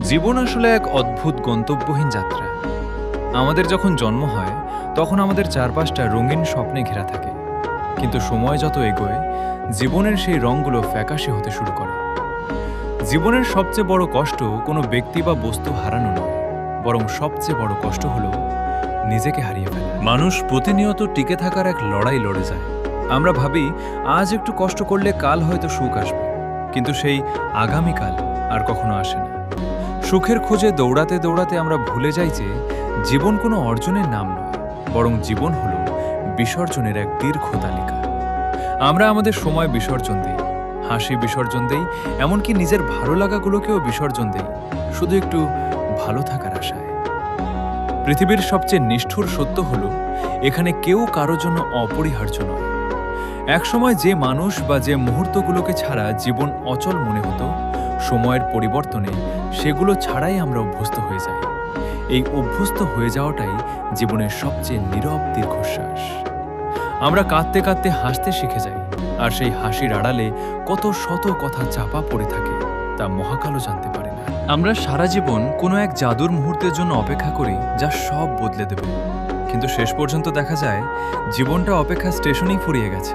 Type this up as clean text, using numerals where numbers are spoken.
জীবন আসলে এক অদ্ভুত গন্তব্যহীন যাত্রা। আমাদের যখন জন্ম হয় তখন আমাদের চারপাশটা রঙিন স্বপ্নে ঘেরা থাকে, কিন্তু সময় যত এগোয় জীবনের সেই রঙগুলো ফ্যাকাশে হতে শুরু করে। জীবনের সবচেয়ে বড় কষ্ট কোনো ব্যক্তি বা বস্তু হারানো নয়, বরং সবচেয়ে বড় কষ্ট হলো নিজেকে হারিয়ে ফেলা। মানুষ প্রতিনিয়ত টিকে থাকার এক লড়াই লড়ে যায়। আমরা ভাবি আজ একটু কষ্ট করলে কাল হয়তো সুখ আসবে, কিন্তু সেই আগামীকাল আর কখনো আসে না। সুখের খোঁজে দৌড়াতে দৌড়াতে আমরা ভুলে যাই যে জীবন কোনো অর্জনের নাম নয়, বরং জীবন হলো বিসর্জনের এক দীর্ঘ তালিকা। আমরা আমাদের সময় বিসর্জন দিই, হাসি বিসর্জন দেই, এমনকি নিজের ভালো লাগাগুলোকেও বিসর্জন দেই, শুধু একটু ভালো থাকার আশায়। পৃথিবীর সবচেয়ে নিষ্ঠুর সত্য হলো এখানে কেউ কারো জন্য অপরিহার্য নয়। একসময় যে মানুষ বা যে মুহূর্তগুলোকে ছাড়া জীবন অচল মনে হতো, সময়ের পরিবর্তনে সেগুলো ছাড়াই আমরা অভ্যস্ত হয়ে যাই। এই অভ্যস্ত হয়ে যাওয়াটাই জীবনের সবচেয়ে নীরব দীর্ঘশ্বাস। আমরা কাঁদতে কাঁদতে হাসতে শিখে যাই, আর সেই হাসির আড়ালে কত শত কথা চাপা পড়ে থাকে তা মহাকালও জানতে পারে না। আমরা সারা জীবন কোনো এক জাদুর মুহূর্তের জন্য অপেক্ষা করি যা সব বদলে দেবে, কিন্তু শেষ পর্যন্ত দেখা যায় জীবনটা অপেক্ষা স্টেশনেই ফুরিয়ে গেছে।